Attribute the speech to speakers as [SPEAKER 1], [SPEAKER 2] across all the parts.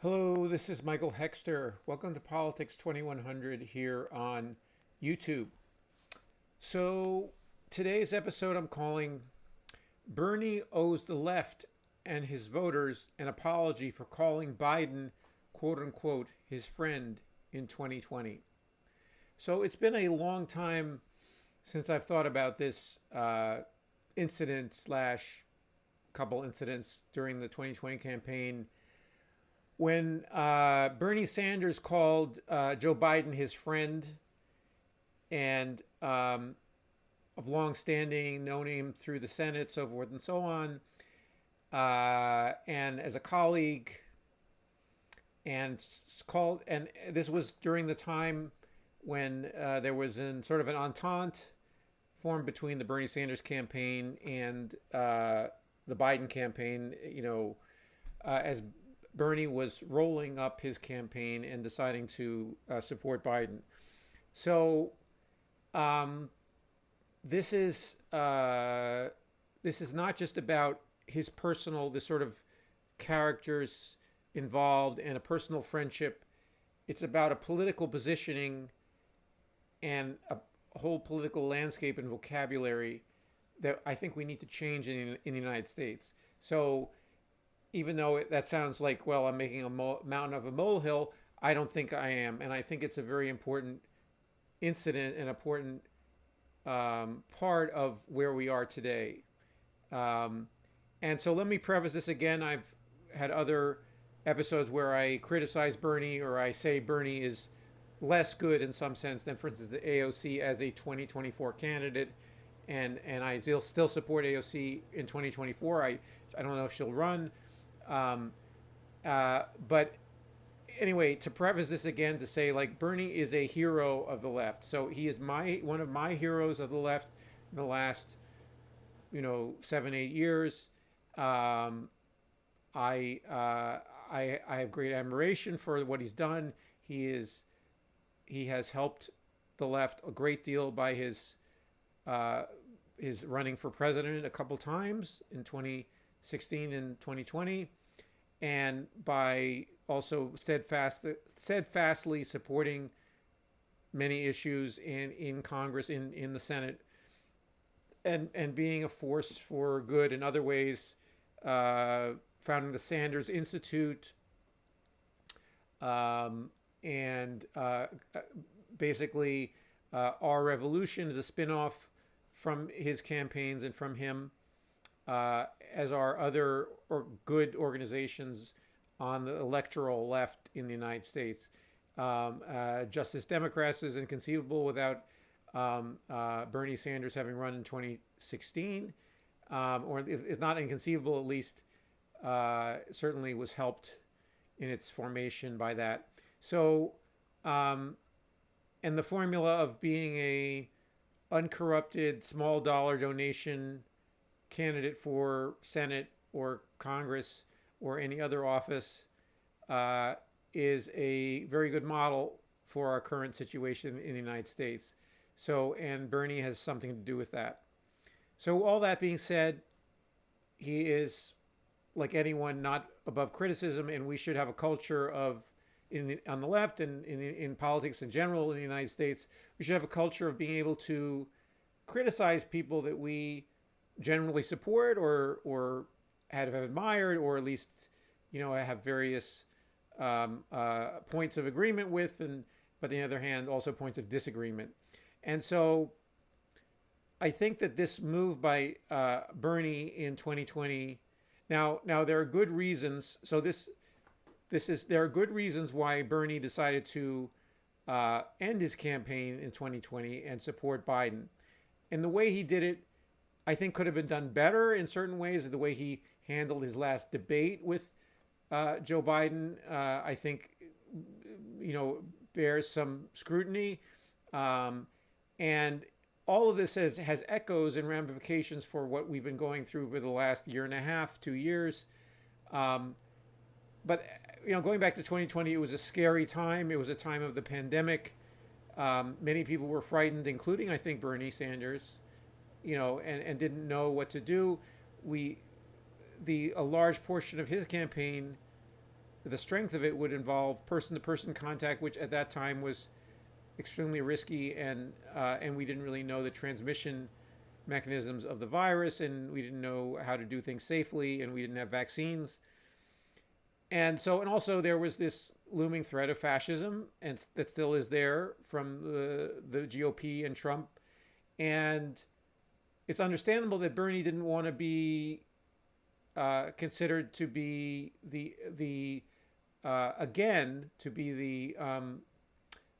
[SPEAKER 1] Hello, this is Michael Hexter. Welcome to Politics 2100 here on YouTube. So, today's episode I'm calling Bernie Owes the Left and his voters an apology for calling Biden, quote unquote, his friend in 2020. So, it's been a long time since I've thought about this incident slash couple incidents during the 2020 campaign when Bernie Sanders called Joe Biden his friend and of long standing, known him through the Senate, so forth and so on, and as a colleague, and called, and this was during the time when there was sort of an entente formed between the Bernie Sanders campaign and the Biden campaign, as Bernie was rolling up his campaign and deciding to support Biden. So um, this is not just about his personal, the sort of characters involved and a personal friendship. It's about a political positioning and a whole political landscape and vocabulary that I think we need to change in the United States. So even though that sounds like, well, I'm making a mountain of a molehill, I don't think I am. And I think it's a very important incident and important part of where we are today. Um, and so let me preface this again. I've had other episodes where I criticize Bernie or I say Bernie is less good in some sense than, for instance, the AOC as a 2024 candidate. And I still support AOC in 2024. I don't know if she'll run. Um, but anyway, to preface this again, to say like Bernie is a hero of the left. So he is one of my heroes of the left in the last 7-8 years. Um, I have great admiration for what he's done. He has helped the left a great deal by uh, his running for president a couple times in 2016 and 2020, and by also steadfastly supporting many issues in Congress, in the Senate, and being a force for good in other ways, founding the Sanders Institute, and basically Our Revolution is a spinoff from his campaigns and from him, as are other good organizations on the electoral left in the United States. Justice Democrats is inconceivable without Bernie Sanders having run in 2016, or if not inconceivable, at least certainly was helped in its formation by that. So, and the formula of being a uncorrupted small dollar donation candidate for Senate or Congress or any other office is a very good model for our current situation in the United States. So, and Bernie has something to do with that. So, all that being said, he is, like anyone, not above criticism, and we should have a culture of, on the left and in politics in general in the United States, we should have a culture of being able to criticize people that we generally support or have admired, or at least have various points of agreement with, and but on the other hand also points of disagreement. And so I think that this move by Bernie in 2020, now there are good reasons. So there are good reasons why Bernie decided to end his campaign in 2020 and support Biden. And the way he did it, I think, could have been done better in certain ways. The way he handled his last debate with Joe Biden, I think, bears some scrutiny. And all of this has echoes and ramifications for what we've been going through for the last year and a half, 2 years. But going back to 2020, it was a scary time. It was a time of the pandemic. Many people were frightened, including, I think, Bernie Sanders, and didn't know what to do. A large portion of his campaign the strength of it would involve person-to-person contact, which at that time was extremely risky, and we didn't really know the transmission mechanisms of the virus, and we didn't know how to do things safely, and we didn't have vaccines. And also there was this looming threat of fascism, and that still is there from the GOP and Trump. And it's understandable that Bernie didn't want to be considered to be the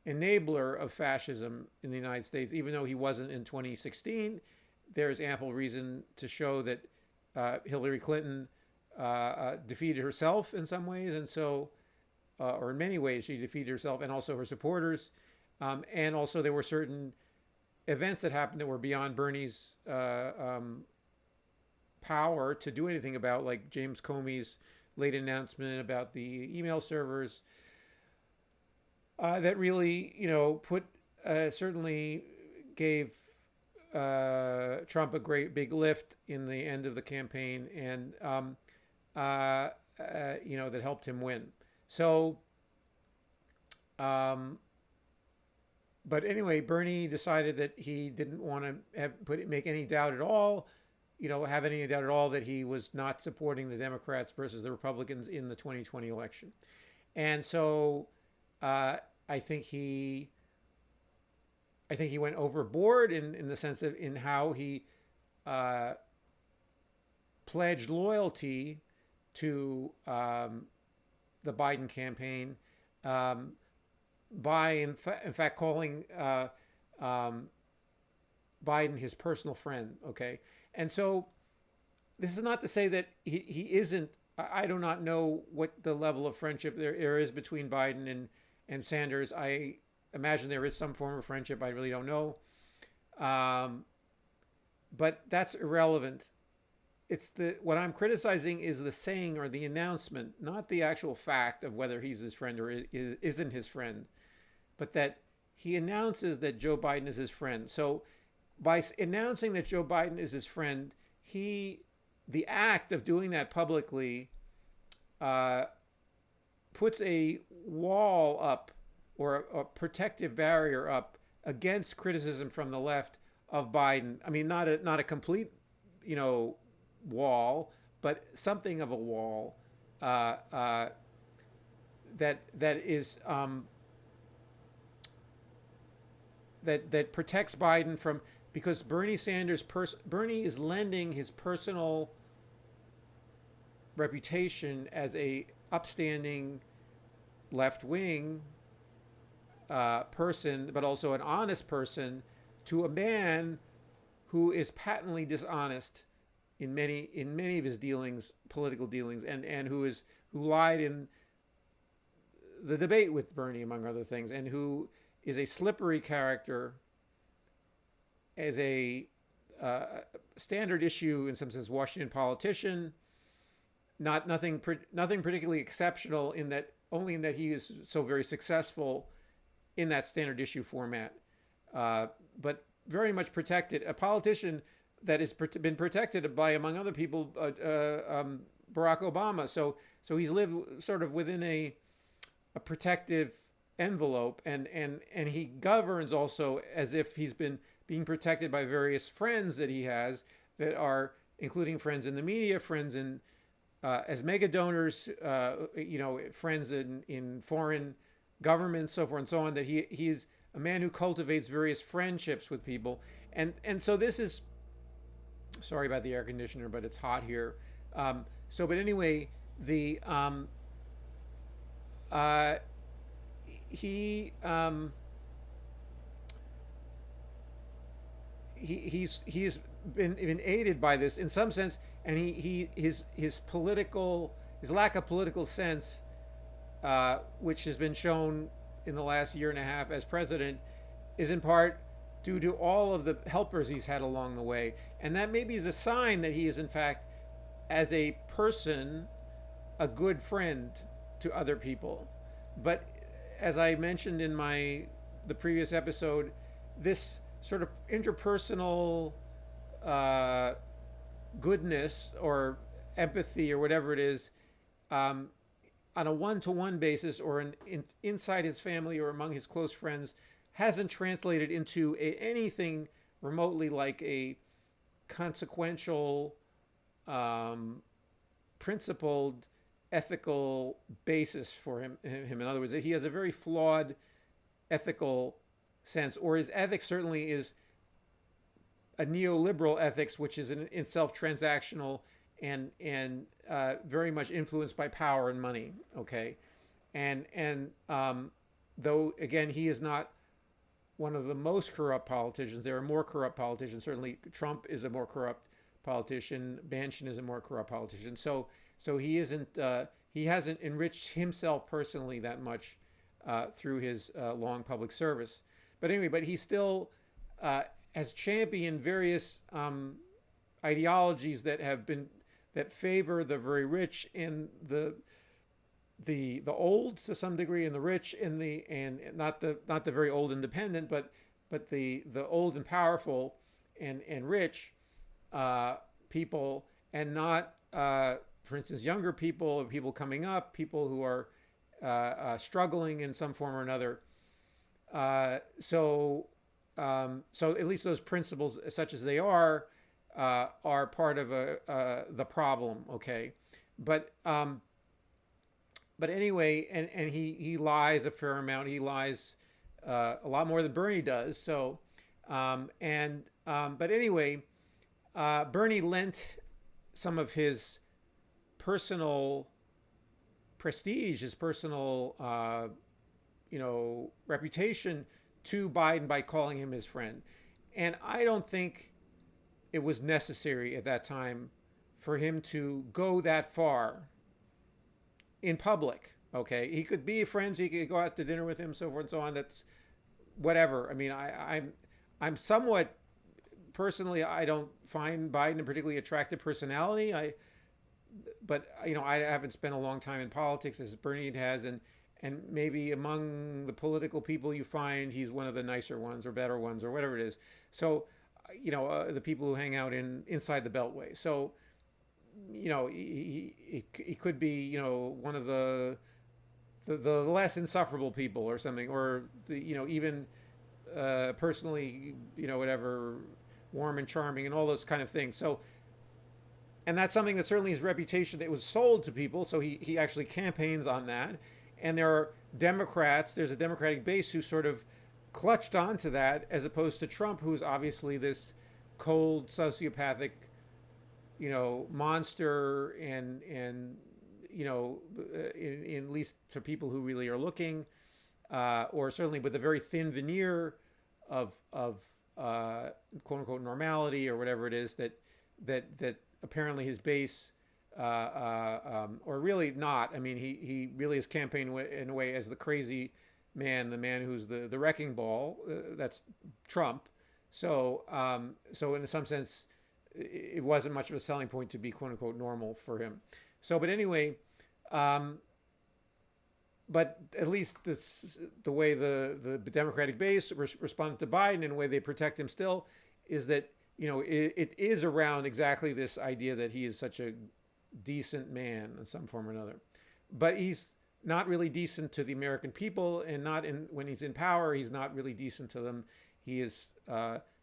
[SPEAKER 1] enabler of fascism in the United States, even though he wasn't in 2016. There's ample reason to show that Hillary Clinton defeated herself in some ways, and so, or in many ways, she defeated herself and also her supporters. And also, there were certain events that happened that were beyond Bernie's power to do anything about, like James Comey's late announcement about the email servers, that really, put certainly gave Trump a great big lift in the end of the campaign, and that helped him win. So, but anyway, Bernie decided that he didn't want to make any doubt at all, have any doubt at all that he was not supporting the Democrats versus the Republicans in the 2020 election. And so I think he went overboard in the sense of in how he pledged loyalty to the Biden campaign by in fact calling Biden his personal friend. Okay, and so this is not to say that he isn't. I do not know what the level of friendship there is between Biden and Sanders. I imagine there is some form of friendship. I really don't know. But that's irrelevant. It's what I'm criticizing is the saying or the announcement, not the actual fact of whether he's his friend or isn't his friend, but that he announces that Joe Biden is his friend. So by announcing that Joe Biden is his friend, the act of doing that publicly puts a wall up or a protective barrier up against criticism from the left of Biden. I mean, not a complete, wall, but something of a wall that is that protects Biden from, because Bernie is lending his personal reputation as a upstanding left-wing person, but also an honest person, to a man who is patently dishonest in many of his dealings, political dealings, and who lied in the debate with Bernie, among other things, and who is a slippery character as a standard issue, in some sense, Washington politician. Nothing particularly exceptional in that, only in that he is so very successful in that standard issue format, but very much protected. A politician that has been protected by, among other people, Barack Obama. So he's lived sort of within a protective envelope, and he governs also as if he's been being protected by various friends that he has, that are including friends in the media, friends in as mega donors, friends in foreign governments, so forth and so on. That he is a man who cultivates various friendships with people, and so this is. Sorry about the air conditioner, but it's hot here. But anyway, he's been aided by this in some sense, and his lack of political sense, which has been shown in the last year and a half as president, is in part due to all of the helpers he's had along the way. And that maybe is a sign that he is, in fact, as a person, a good friend to other people. But as I mentioned in the previous episode, this sort of interpersonal goodness or empathy or whatever it is on a one-to-one basis or inside his family or among his close friends hasn't translated into anything remotely like a consequential, um, principled, ethical basis for him. In other words, he has a very flawed ethical sense, or his ethics certainly is a neoliberal ethics, which is in itself transactional and very much influenced by power and money. Okay, and though again he is not one of the most corrupt politicians, there are more corrupt politicians. Certainly, Trump is a more corrupt politician. Manchin is a more corrupt politician. So he isn't. He hasn't enriched himself personally that much through his long public service. But anyway, but he still has championed various ideologies that favor the very rich and the old to some degree, and the rich and not the very old independent, but the old and powerful and rich people, and not for instance younger people or people coming up, people who are struggling in some form or another. So at least those principles, such as they are part of the problem. Okay, but anyway, and he lies a fair amount. He lies a lot more than Bernie does. So but anyway, Bernie lent some of his personal prestige, his personal reputation to Biden by calling him his friend. And I don't think it was necessary at that time for him to go that far in public. Okay, he could be friends, he could go out to dinner with him, so forth and so on. That's whatever. I mean, I'm somewhat personally, I don't find Biden a particularly attractive personality. But I haven't spent a long time in politics as Bernie has, and maybe among the political people you find he's one of the nicer ones or better ones or whatever it is. So, the people who hang out inside the Beltway. So, he could be one of the less insufferable people or something, or even personally whatever, warm and charming and all those kind of things. So. And that's something that certainly his reputation, it was sold to people. So he actually campaigns on that. And there are there's a Democratic base who sort of clutched onto that, as opposed to Trump, who's obviously this cold, sociopathic, monster, and in at least to people who really are looking, or certainly with a very thin veneer of quote unquote normality or whatever it is that apparently his base, or really not. I mean, he really is campaigning in a way as the crazy man, the man who's the wrecking ball. That's Trump. So in some sense, it wasn't much of a selling point to be quote unquote normal for him. So, but anyway, but at least the way the Democratic base responded to Biden, and the way they protect him still, is that it is around exactly this idea that he is such a decent man in some form or another. But he's not really decent to the American people, and when he's in power, he's not really decent to them. He is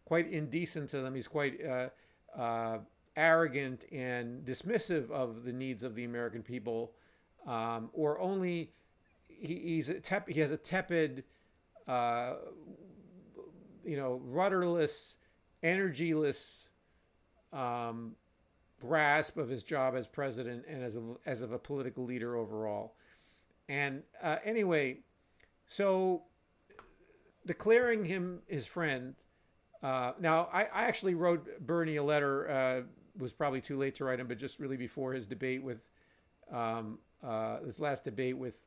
[SPEAKER 1] quite indecent to them. He's quite arrogant and dismissive of the needs of the American people, or only he has a tepid, rudderless, energyless grasp of his job as president and as of a political leader overall. And anyway, so declaring him his friend. Now, I actually wrote Bernie a letter. Was probably too late to write him, but just really before his debate with this last debate with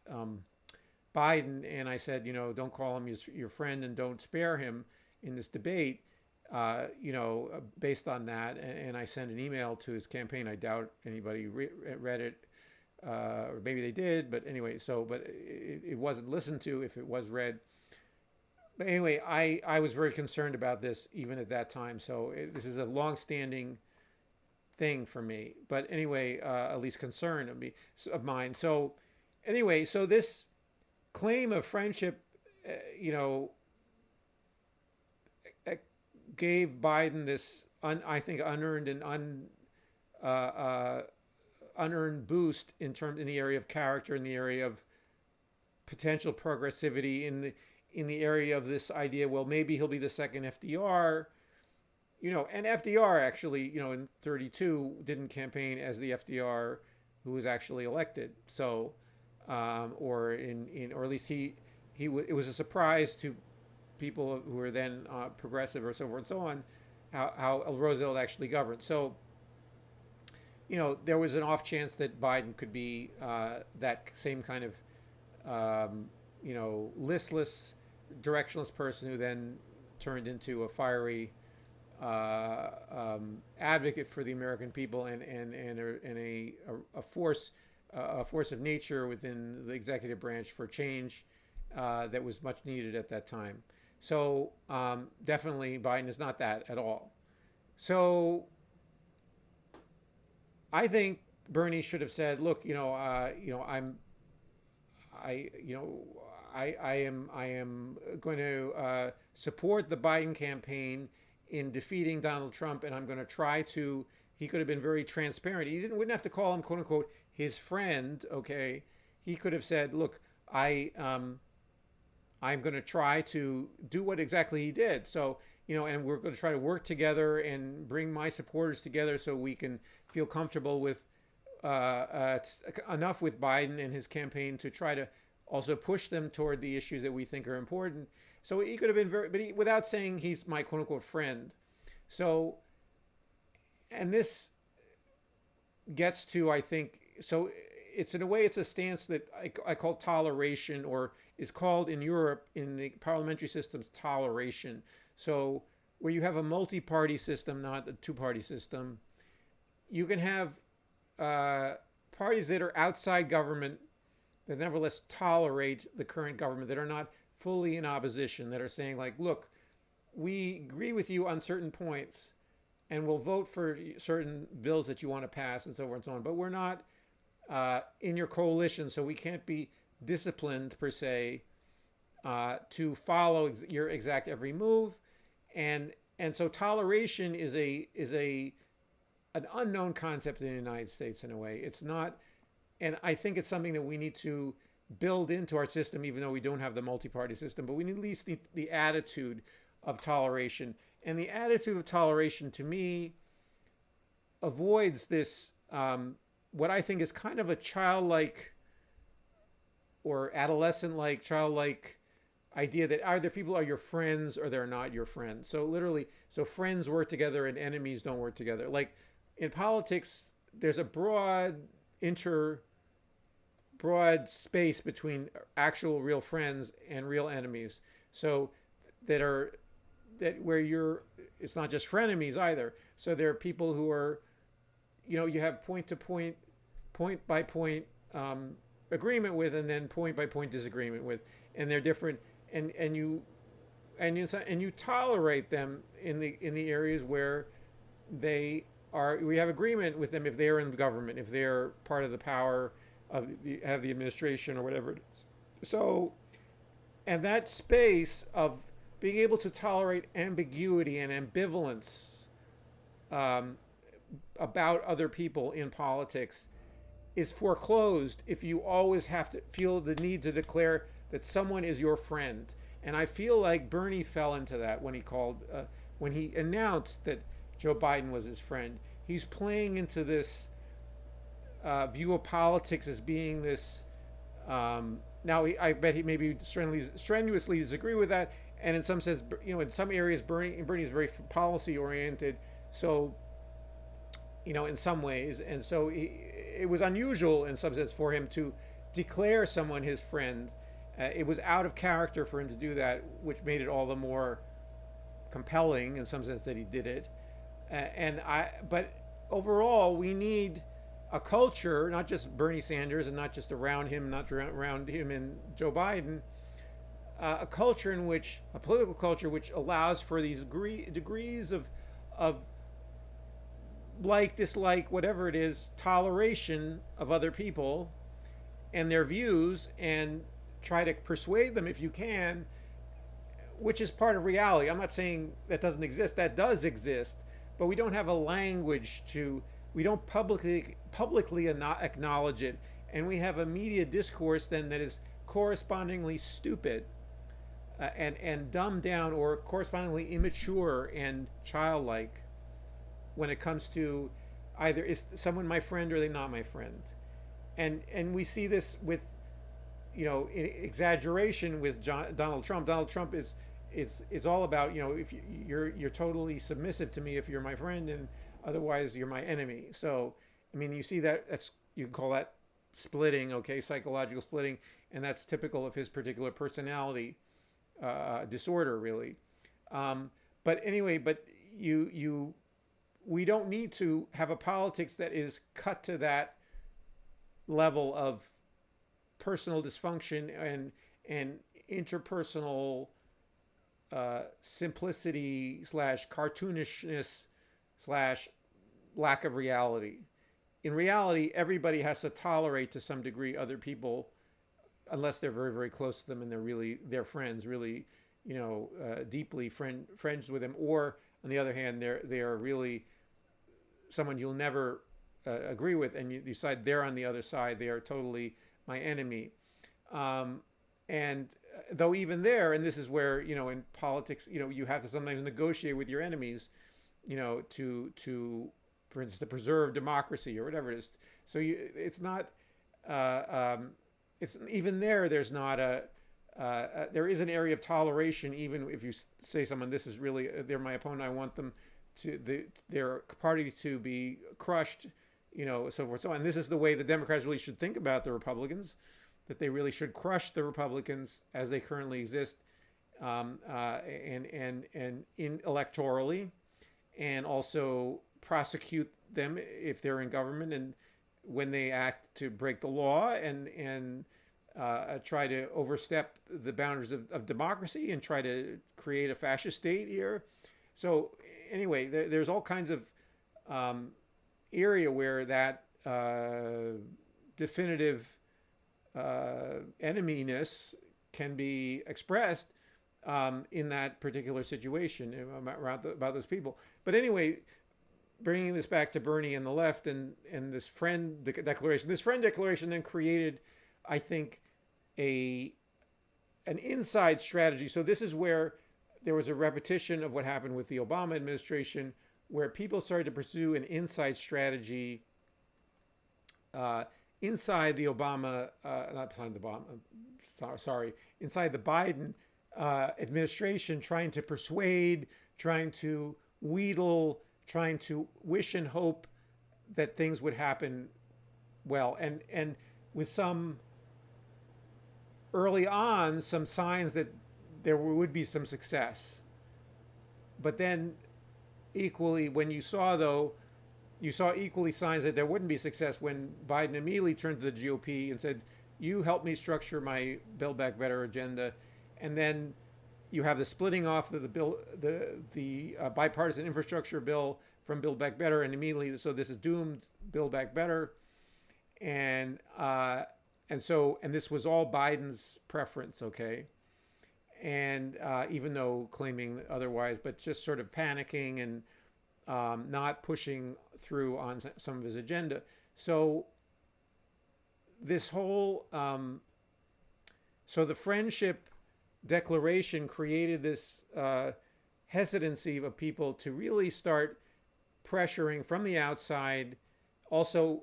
[SPEAKER 1] Biden, and I said, don't call him your friend and don't spare him in this debate. Based on that, and I sent an email to his campaign. I doubt anybody read it, or maybe they did, but anyway, but it wasn't listened to if it was read. But anyway, I was very concerned about this even at that time. So this is a long-standing thing for me. But anyway, at least concern of mine. So anyway, so this claim of friendship, you know, uh, gave Biden this, I think, unearned and uh, uh, unearned boost in the area of character, in the area of potential progressivity, in the area of this idea. Well, maybe he'll be the second FDR. You know, and FDR actually, you know, in 32 didn't campaign as the FDR who was actually elected. So, or at least it was a surprise to people who were then progressive or so forth and so on, how Roosevelt actually governed. So, you know, there was an off chance that Biden could be that same kind of, you know, listless, directionless person who then turned into a fiery advocate for the American people and a force of nature within the executive branch for change that was much needed at that time. So definitely Biden is not that at all. So I think Bernie should have said, "Look, you know, you know, I am going to support the Biden campaign in defeating Donald Trump, and I'm going to try to." He could have been very transparent. He wouldn't have to call him, quote unquote, his friend. Okay, he could have said, "Look, I'm going to try to do what exactly he did." So, you know, and we're going to try to work together and bring my supporters together so we can feel comfortable with enough with Biden and his campaign to try to also push them toward the issues that we think are important. So he could have been very, but without saying he's my quote unquote friend. So, and this gets to, I think, so it's in a way, it's a stance that I call toleration, or is called in Europe in the parliamentary systems toleration. So where you have a multi-party system, not a two-party system, you can have parties that are outside government that nevertheless tolerate the current government, that are not fully in opposition, that are saying like, look, we agree with you on certain points and we'll vote for certain bills that you want to pass and so forth and so on, but we're not in your coalition, so we can't be disciplined per se to follow your exact every move. And so toleration is an unknown concept in the United States in a way. It's not, and I think it's something that we need to build into our system, even though we don't have the multi-party system, but we need at least the attitude of toleration. And the attitude of toleration, to me, avoids this, what I think is kind of a childlike or adolescent-like, childlike idea that either people are your friends or they're not your friends. So literally, so friends work together and enemies don't work together. Like in politics, there's a broad space between actual real friends and real enemies. So it's not just frenemies either. So there are people who are, you know, you have point by point agreement with, and then point by point disagreement with, and they're different, and you tolerate them in the areas where we have agreement with them if they're in government, if they're part of the power have the administration or whatever it is. So, and that space of being able to tolerate ambiguity and ambivalence about other people in politics is foreclosed if you always have to feel the need to declare that someone is your friend. And I feel like Bernie fell into that when he announced that Joe Biden was his friend. He's playing into this view of politics as being this. Now, I bet he maybe strenuously disagree with that, and in some sense, you know, in some areas, Bernie is very policy oriented. So, you know, in some ways, and so it was unusual in some sense for him to declare someone his friend. It was out of character for him to do that, which made it all the more compelling in some sense that he did it. But overall, we need a culture, not just Bernie Sanders and not just around him, not around him and Joe Biden, a political culture which allows for these degrees of like, dislike, whatever it is, toleration of other people, and their views and try to persuade them if you can, which is part of reality. I'm not saying that doesn't exist. That does exist, but we don't have a language to. We don't publicly acknowledge it, and we have a media discourse then that is correspondingly stupid, and dumbed down, or correspondingly immature and childlike when it comes to either is someone my friend or are they not my friend. And we see this with, exaggeration with Donald Trump. Donald Trump is all about, if you're totally submissive to me if you're my friend, and otherwise you're my enemy. So I mean, you see that's, you can call that splitting, okay, psychological splitting, and that's typical of his particular personality disorder, really. But anyway, we don't need to have a politics that is cut to that level of personal dysfunction and interpersonal simplicity slash cartoonishness slash lack of reality. In reality, everybody has to tolerate to some degree other people, unless they're very, very close to them and they're friends, really, deeply friends with them. Or on the other hand, they are really someone you'll never agree with, and you decide they're on the other side. They are totally my enemy. And though even there, and this is where, in politics, you have to sometimes negotiate with your enemies, to for instance, to preserve democracy or whatever it is. So it's not, it's even there. There's not there is an area of toleration, even if you say someone, this is really, they're my opponent, I want them their party to be crushed, so forth, so on. And this is the way the Democrats really should think about the Republicans, that they really should crush the Republicans as they currently exist, and in electorally, and also prosecute them if they're in government and when they act to break the law, and try to overstep the boundaries of democracy and try to create a fascist state here. So anyway, there's all kinds of area where that definitive eneminess can be expressed in that particular situation about those people. But anyway, bringing this back to Bernie and the left and this friend declaration. This friend declaration then created, I think, an inside strategy. So this is where there was a repetition of what happened with the Obama administration, where people started to pursue an inside strategy inside the Obama, not inside the Obama, sorry, inside the Biden administration, trying to persuade, trying to wheedle, trying to wish and hope that things would happen well, and with some early on some signs that there would be some success. But then equally, when you saw equally signs that there wouldn't be success when Biden immediately turned to the GOP and said, you help me structure my Build Back Better agenda. And then you have the splitting off of the bill, the bipartisan infrastructure bill from Build Back Better, and immediately, so this is doomed Build Back Better. And this was all Biden's preference, okay? And even though claiming otherwise, but just sort of panicking and not pushing through on some of his agenda. So this whole, so the friendship declaration created this hesitancy of people to really start pressuring from the outside, also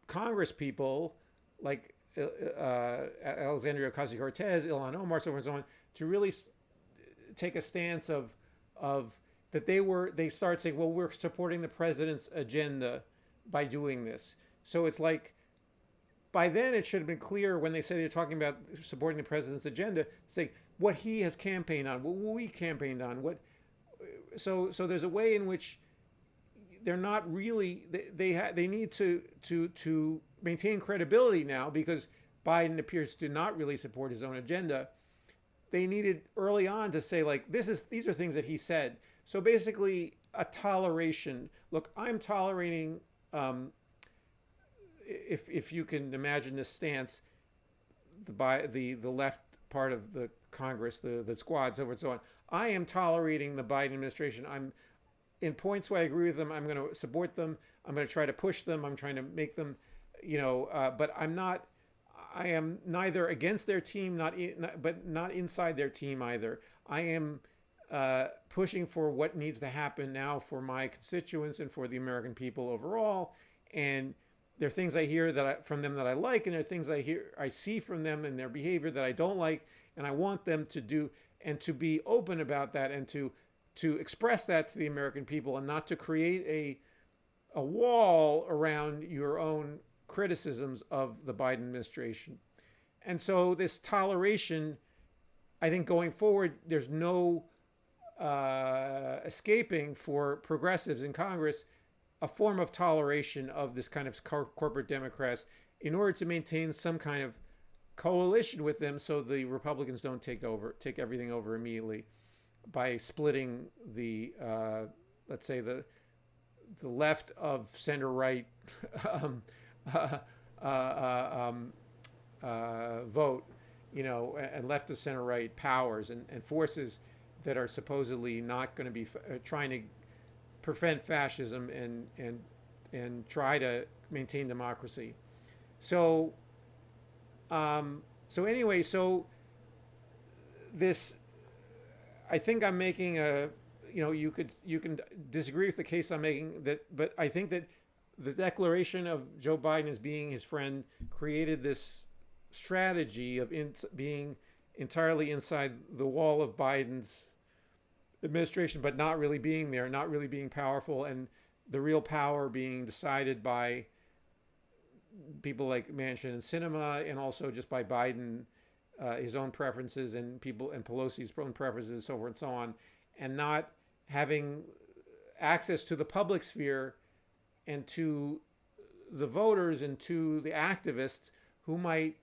[SPEAKER 1] Congress people like Alexandria Ocasio-Cortez, Ilhan Omar, so forth and so on, to really take a stance of that they start saying, well, we're supporting the president's agenda by doing this. So it's like, by then it should have been clear when they say they're talking about supporting the president's agenda, say what he has campaigned on, what we campaigned on, so there's a way in which they're not really, they need to maintain credibility now, because Biden appears to not really support his own agenda. They needed early on to say, like, these are things that he said. So basically a toleration. Look, I'm tolerating, if you can imagine this stance, the left part of the Congress, the squad, so forth and so on. I am tolerating the Biden administration. I'm in points where I agree with them. I'm going to support them. I'm going to try to push them. I'm trying to make them, but I'm not. I am neither against their team, but not inside their team either. I am pushing for what needs to happen now for my constituents and for the American people overall. And there are things I hear from them that I like, and there are things I see from them and their behavior that I don't like, and I want them to do and to be open about that and to express that to the American people, and not to create a wall around your own criticisms of the Biden administration. And so this toleration, I think going forward, there's no escaping for progressives in Congress a form of toleration of this kind of corporate Democrats in order to maintain some kind of coalition with them, so the Republicans don't take everything over immediately by splitting the let's say the left of center right vote, and left of center right powers and forces that are supposedly not going to be trying to prevent fascism and try to maintain democracy. So anyway, this, I think I'm making you can disagree with the case I'm making, but I think that the declaration of Joe Biden as being his friend created this strategy of being entirely inside the wall of Biden's administration, but not really being there, not really being powerful, and the real power being decided by people like Manchin and Sinema, and also just by Biden, his own preferences, and Pelosi's own preferences, so forth and so on, and not having access to the public sphere and to the voters and to the activists who might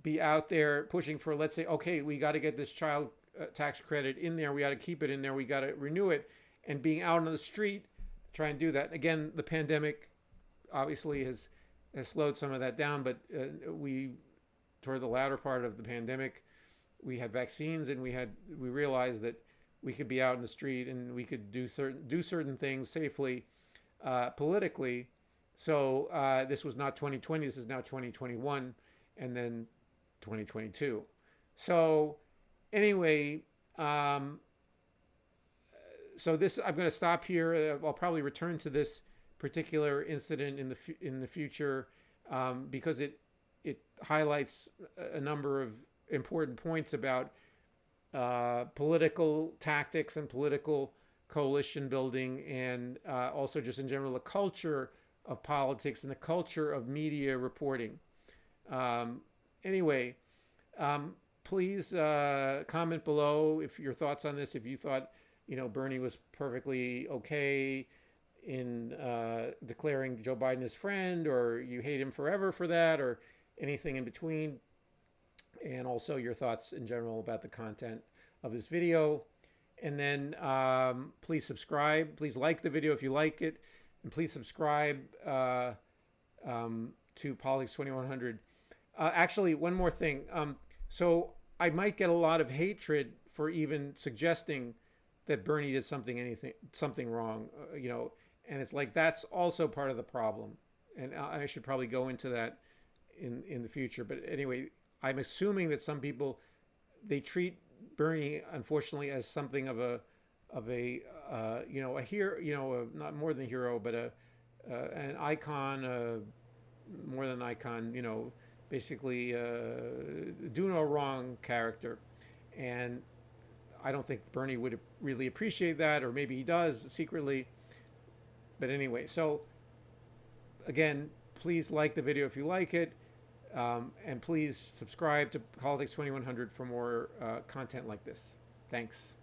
[SPEAKER 1] be out there pushing for, let's say, okay, we got to get this child tax credit in there. We got to keep it in there. We got to renew it. And being out on the street, trying to do that. Again, the pandemic obviously has slowed some of that down, but toward the latter part of the pandemic, we had vaccines, and we realized that we could be out in the street and we could do certain things safely, politically. So this was not 2020. This is now 2021, and then 2022. So anyway, so this, I'm going to stop here. I'll probably return to this particular incident in the future, because it highlights a number of important points about political tactics and political coalition building, and also just in general the culture of politics and the culture of media reporting. Anyway, please comment below if your thoughts on this. If you thought Bernie was perfectly okay in declaring Joe Biden his friend, or you hate him forever for that, or anything in between. And also your thoughts in general about the content of this video. And then please subscribe. Please like the video if you like it. And please subscribe to Politics 2100. Actually, one more thing. So I might get a lot of hatred for even suggesting that Bernie did something wrong, and it's like, that's also part of the problem. And I should probably go into that in the future. But anyway, I'm assuming that some people, they treat Bernie, unfortunately, as something of a hero, not more than a hero, but an icon, more than an icon, basically do no wrong character. And I don't think Bernie would really appreciate that, or maybe he does secretly. But anyway, so again, please like the video if you like it. And please subscribe to Politics 2100 for more content like this. Thanks.